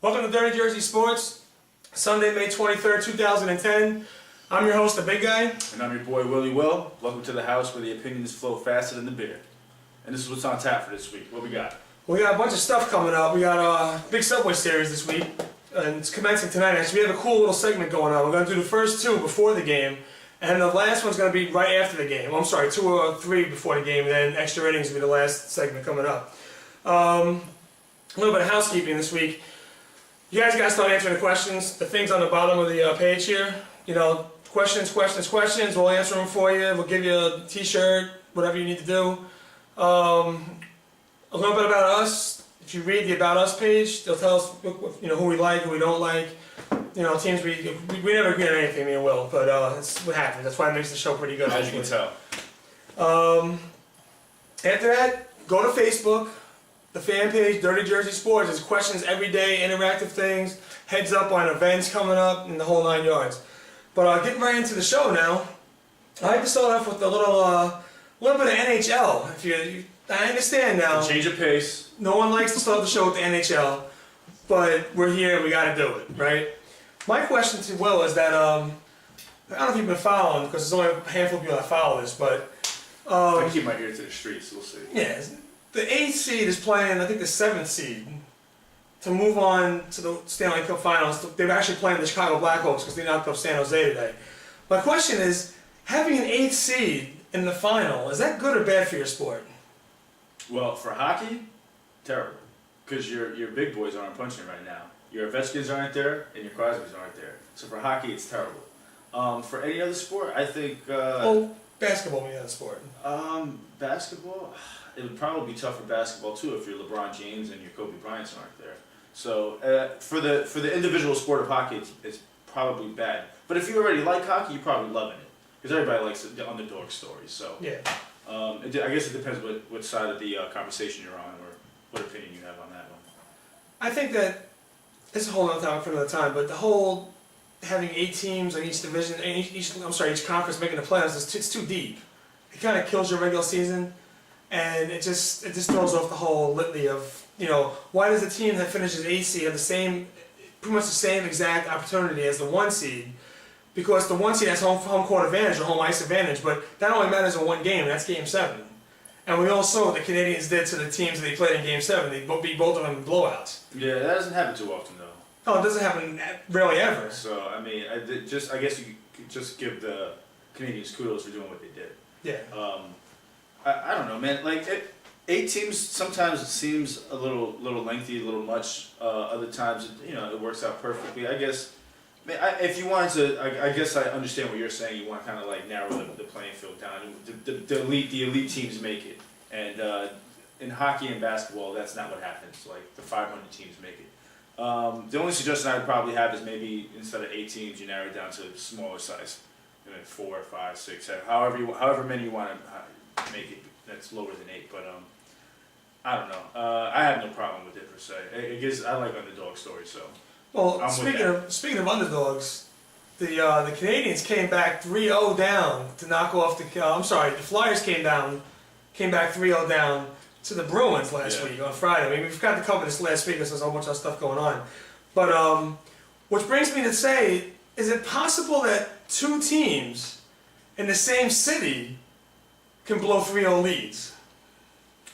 Welcome to Dirty Jersey Sports, Sunday, May 23rd, 2010. I'm your host, The Big Guy. And I'm your boy, Willie Will. Welcome to the house where the opinions flow faster than the beer. And this is what's on tap for this week. What we got? We got a bunch of stuff coming up. We got a big Subway series this week, and it's commencing tonight. Actually, we have a cool little segment going on. We're going to do the first two before the game, and the last one's going to be right after the game. I'm sorry, 2 or 3 before the game, and then extra innings will be the last segment coming up. A little bit of housekeeping this week. You guys got to start answering the questions. The things on the bottom of the page here. You know, questions. We'll answer them for you. We'll give you a T-shirt, whatever you need to do. A little bit about us. If you read the About Us page, they'll tell us, you know, who we like, who we don't like. You know, teams we never agree on anything, me and Will, but that's what happens. That's why it makes the show pretty good. As you can tell. After that, go to Facebook. The fan page, Dirty Jersey Sports, there's questions every day, interactive things, heads up on events coming up, and the whole 9 yards. But getting right into the show now, I like to start off with a little bit of NHL. I understand now. Change of pace. No one likes to start the show with the NHL, but we're here and we got to do it, right? My question to Will is that I don't know if you've been following, because there's only a handful of people that follow this, but I keep my ear to the streets. We'll see. yeah. The 8th seed is playing, I think, the 7th seed to move on to the Stanley Cup Finals. They're actually playing the Chicago Blackhawks because they knocked off San Jose today. My question is, having an 8th seed in the final, is that good or bad for your sport? Well, for hockey, terrible. Because your big boys aren't punching right now. Your Ovechkins aren't there, and your Crosbys aren't there. So for hockey, it's terrible. For any other sport, I think... basketball would be another sport. Basketball... It would probably be tough for basketball too if your LeBron James and your Kobe Bryants aren't there. So for the individual sport of hockey, it's probably bad. But if you already like hockey, you're probably loving it because everybody likes the underdog stories. So yeah, I guess it depends what side of the conversation you're on or what opinion you have on that one. I think that it's a whole other topic for another time. But the whole having 8 teams on each division, each conference making the playoffs, it's too deep. It kind of kills your regular season. And it just throws off the whole litany of, you know, why does the team that finishes 8th seed have pretty much the same exact opportunity as the 1 seed? Because the 1 seed has home court advantage or home ice advantage, but that only matters in one game, and that's Game 7. And we all saw what the Canadians did to the teams that they played in Game 7. They beat both of them in blowouts. Yeah, that doesn't happen too often, though. Oh, it doesn't happen rarely ever. So, I mean, I guess you could just give the Canadians kudos for doing what they did. Yeah. I don't know, man. Like 8 teams sometimes it seems a little lengthy, a little much. Other times, it works out perfectly. I guess. If you wanted to, I guess I understand what you're saying. You want to kind of like narrow the playing field down. The elite teams make it, and in hockey and basketball, that's not what happens. Like the 500 teams make it. The only suggestion I would probably have is maybe instead of 8 teams, you narrow it down to smaller size, 4, 5, 6, 7, however many you want to make it that's lower than 8, but I don't know. I have no problem with it per se. I guess I like underdog stories, so. Well, speaking of underdogs, the Canadians came back 3-0 down to knock off the Flyers came back 3-0 down to the Bruins last week on Friday. I mean, we forgot to cover this last week because there's a whole bunch of stuff going on. But which brings me to say, is it possible that 2 teams in the same city can blow 3-0 leads?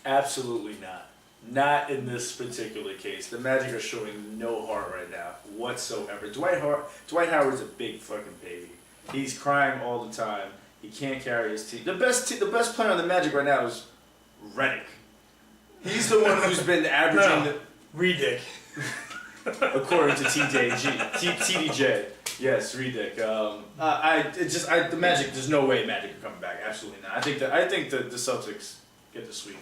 Absolutely not. Not in this particular case. The Magic are showing no heart right now whatsoever. Dwight Howard's a big fucking baby. He's crying all the time. He can't carry his team. The best player on the Magic right now is Redick. He's the one who's been averaging Redick. According to TDJ. Yes, Redick. The Magic. There's no way Magic are coming back. Absolutely not. I think the Celtics get the sweep.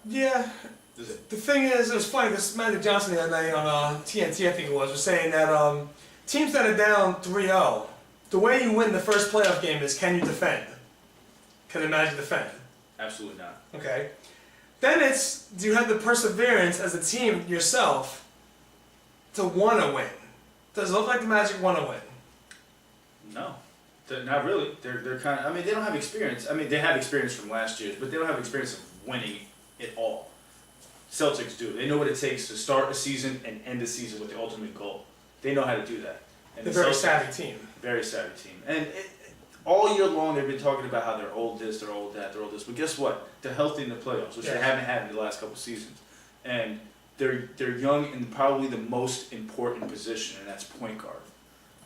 Yeah. The thing is, it was funny because Magic Johnson the other night on TNT, I think it was saying that teams that are down 3-0, the way you win the first playoff game is can you defend? Can the Magic defend? Absolutely not. Okay. Then it's do you have the perseverance as a team yourself to want to win? Does it look like the Magic want to win? No, not really. They're kind of. I mean, they don't have experience. I mean, they have experience from last year, but they don't have experience of winning it all. Celtics do. They know what it takes to start a season and end a season with the ultimate goal. They know how to do that. And They're the a very Celtics- savvy team. Very savvy team. And all year long, they've been talking about how they're old this, they're old that, they're old this. But guess what? They're healthy in the playoffs, which they Yeah. haven't had in the last couple seasons. And they're young in probably the most important position, and that's point guard.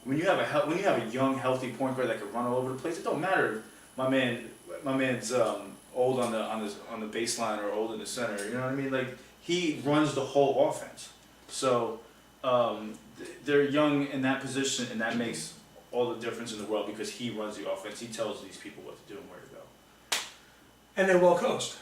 When you have a young, healthy point guard that can run all over the place, it don't matter. My man's old on the baseline or old in the center. You know what I mean? Like he runs the whole offense. So they're young in that position, and that makes all the difference in the world because he runs the offense. He tells these people what to do and where to go. And they're well coached.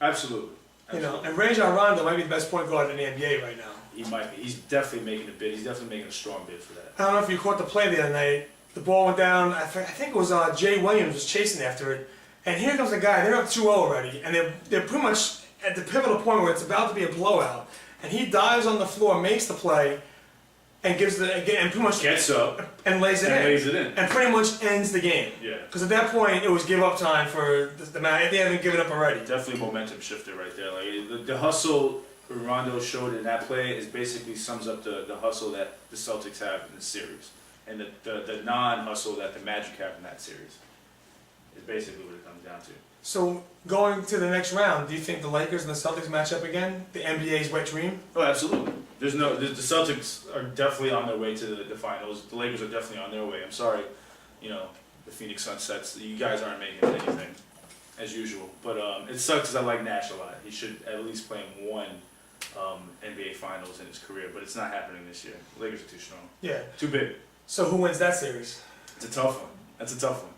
Absolutely. You know, and Rajon Rondo might be the best point guard in the NBA right now. He might be. He's definitely making a bid. He's definitely making a strong bid for that. I don't know if you caught the play the other night. The ball went down. I think it was Jay Williams was chasing after it, and here comes the guy. They're up 2-0 already, and they're pretty much at the pivotal point where it's about to be a blowout. And he dives on the floor, makes the play, and and pretty much Gets up and lays it and in, lays it in. and pretty much ends the game. Yeah. Because at that point it was give up time for the man. If they haven't given up already. Definitely a momentum shifter right there. Like the hustle Rondo showed in that play is basically sums up the hustle that the Celtics have in the series, and the non-hustle that the Magic have in that series. Is basically what it comes down to. So going to the next round, do you think the Lakers and the Celtics match up again? The NBA's wet dream? Oh, absolutely. The Celtics are definitely on their way to the finals. The Lakers are definitely on their way. I'm sorry, the Phoenix Sunsets. You guys aren't making anything, as usual. But it sucks because I like Nash a lot. He should at least play in one NBA Finals in his career, but it's not happening this year. The Lakers are too strong. Yeah. Too big. So who wins that series? It's a tough one. That's a tough one.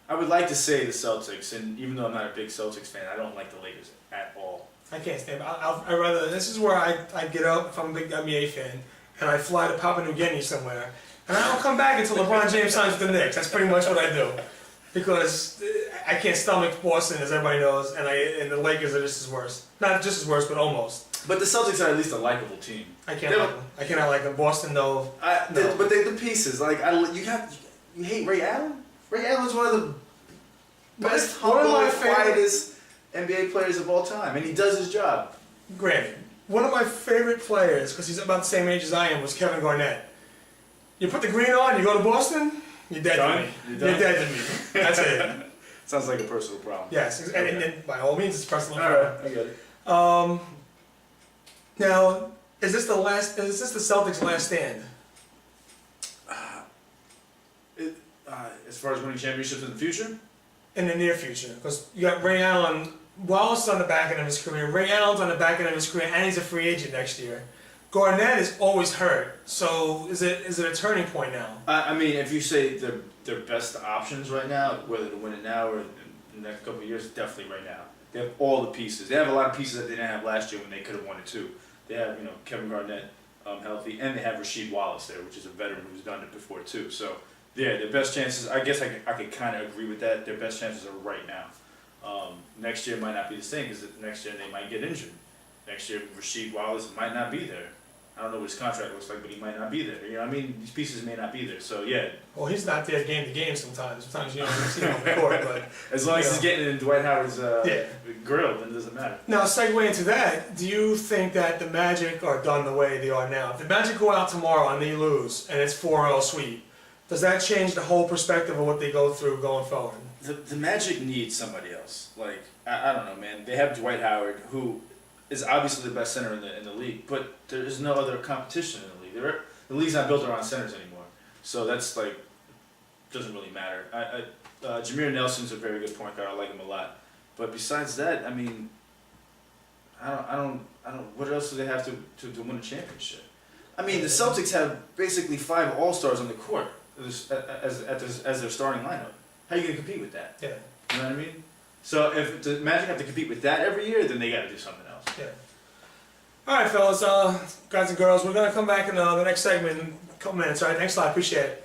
I would like to say the Celtics, and even though I'm not a big Celtics fan, I don't like the Lakers at all. I can't stand. I rather. This is where I get up if I'm a big NBA fan, and I fly to Papua New Guinea somewhere, and I don't come back until LeBron James signs with the Knicks. That's pretty much what I do, because I can't stomach Boston, as everybody knows, and the Lakers are just as worse. Not just as worse, but almost. But the Celtics are at least a likable team. I can't like them. I cannot like them. Boston, though. No. But the pieces, like you hate Ray Allen. Ray Allen's one of the best, One of humble, my favorite- quietest NBA players of all time, and he does his job. Granted, one of my favorite players, because he's about the same age as I am, was Kevin Garnett. You put the green on, you go to Boston, you're dead Done? to me. You're You're done? dead to me. That's it. Sounds like a personal problem. Yes, and by all means, it's personal. All right, I get it. Now, is this the Celtics' last stand? As far as winning championships in the future, In the near future, because you got Ray Allen. Wallace is on the back end of his career. Ray Allen's on the back end of his career, and he's a free agent next year. Garnett is always hurt. So is it a turning point now? I mean, if you say their best options right now, whether to win it now or in the next couple of years, definitely right now. They have all the pieces. They have a lot of pieces that they didn't have last year when they could have won it too. They have Kevin Garnett healthy, and they have Rasheed Wallace there, which is a veteran who's done it before too. So yeah, their best chances. I guess I could kind of agree with that. Their best chances are right now. Next year might not be the same because next year they might get injured. Next year Rasheed Wallace might not be there. I don't know what his contract looks like, but he might not be there. You know what I mean? These pieces may not be there. So yeah. Well, he's not there game to game sometimes. Sometimes you don't see him on the court, but As long as he's getting in Dwight Howard's Yeah. grill, then it doesn't matter. now segue into that. Do you think that the Magic are done the way they are now? If the Magic go out tomorrow and they lose, and it's 4-0 sweep, does that change the whole perspective of what they go through going forward? The Magic needs somebody else. Like I don't know, man. They have Dwight Howard, who is obviously the best center in the league, but there is no other competition in the league. The league's not built around centers anymore, so that's like doesn't really matter. Jameer Nelson's a very good point guard. I like him a lot, but besides that, I mean, I don't. What else do they have to win a championship? I mean, the Celtics have basically 5 All-Stars on the court as their starting lineup. How are you gonna compete with that? Yeah. You know what I mean? So if the Magic have to compete with that every year, then they got to do something else. Yeah. All right, fellas, guys and girls, we're gonna come back in the next segment in a couple minutes. All right, thanks a lot. Appreciate it.